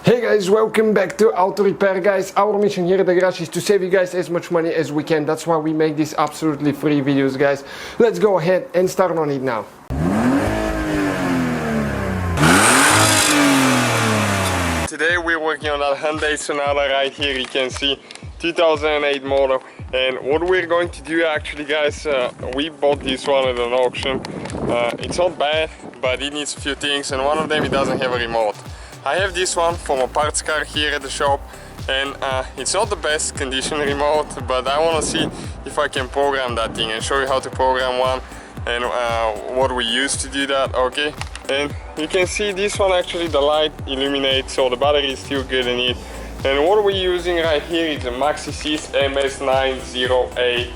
Hey guys, welcome back to Auto Repair. Guys, our mission here at the garage is to save you guys as much money as we can. That's why we make these absolutely free videos, guys. Let's go ahead and start on it now. Today we're working on that Hyundai Sonata right here. You can see 2008 model, and what we're going to do actually, guys, we bought this one at an auction. It's not bad, but it needs a few things, and one of them, it doesn't have a remote. I have this one from a parts car here at the shop, and it's not the best condition remote, but I want to see if I can program that thing and show you how to program one and what we use to do that. Okay, and you can see this one, actually the light illuminates, so the battery is still good in it. And what we're using right here is a Maxisys MS908.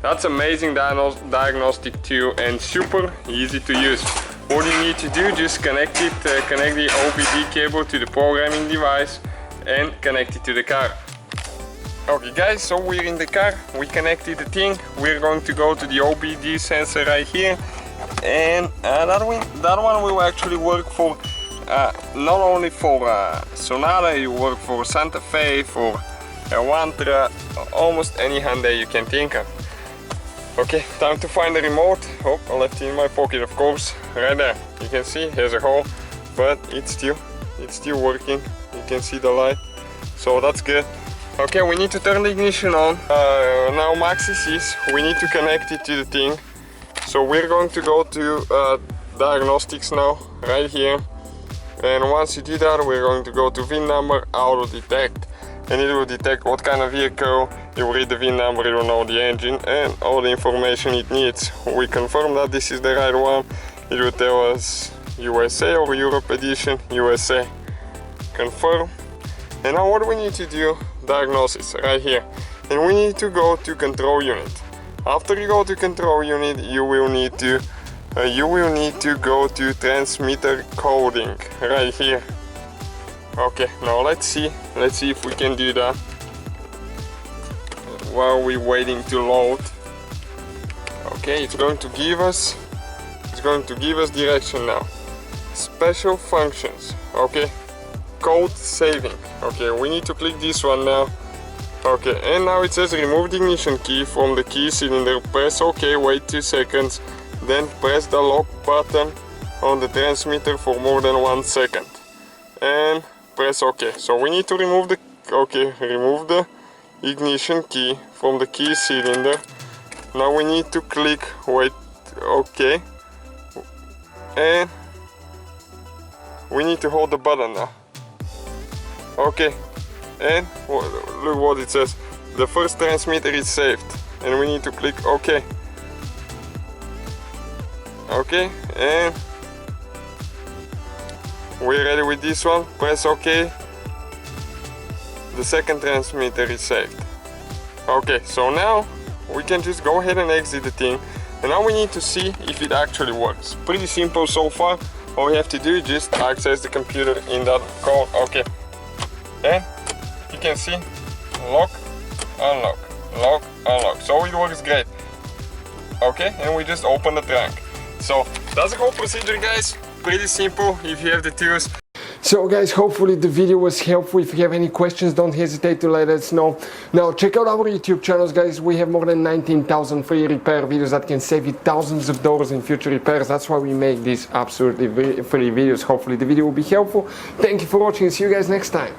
That's amazing diagnostic tool and super easy to use. What you need to do, just connect it, connect the OBD cable to the programming device and connect it to the car. Okay guys, so we're in the car, we connected the thing, we're going to go to the OBD sensor right here, and that one will actually work for not only for Sonata, it will work for Santa Fe, for Elantra, almost any Hyundai you can think of. Okay, time to find the remote. Oh, I left it in my pocket, of course, right there. You can see here's a hole, but it's still working. You can see the light, so that's good. Okay, we need to turn the ignition on. Now Maxisys, we need to connect it to the thing. So we're going to go to diagnostics now, right here. And once you do that, we're going to go to VIN number, auto detect. And it will detect what kind of vehicle. It will read the VIN number, it will know the engine and all the information it needs. We confirm that this is the right one. It will tell us USA or Europe edition, USA. Confirm. And now what we need to do, diagnosis right here. And we need to go to control unit. After you go to control unit, you will need to go to transmitter coding right here. Okay, now let's see if we can do that while we're waiting to load. Okay, it's going to give us direction now. Special functions. Okay, code saving. Okay, we need to click this one now. Okay, and now it says remove the ignition key from the key cylinder, press OK, wait 2 seconds, then press the lock button on the transmitter for more than 1 second and press OK. So we need to remove the ignition key from the key cylinder. Now we need to click wait OK, and we need to hold the button now. Okay, and look what it says, the first transmitter is saved, and we need to click OK. Okay, and we're ready with this one, press OK. The second transmitter is saved. Okay, so now we can just go ahead and exit the thing, and now we need to see if it actually works. Pretty simple so far. All we have to do is just access the computer in that code. Okay, and you can see lock, unlock, lock, unlock. So it works great. Okay, and we just open the trunk. So that's the whole procedure, guys. Pretty simple if you have the tools. So guys, hopefully the video was helpful. If you have any questions, don't hesitate to let us know. Now check out our YouTube channels, guys. We have more than 19,000 free repair videos that can save you thousands of dollars in future repairs. That's why we make these absolutely free videos. Hopefully the video will be helpful. Thank you for watching. See you guys next time.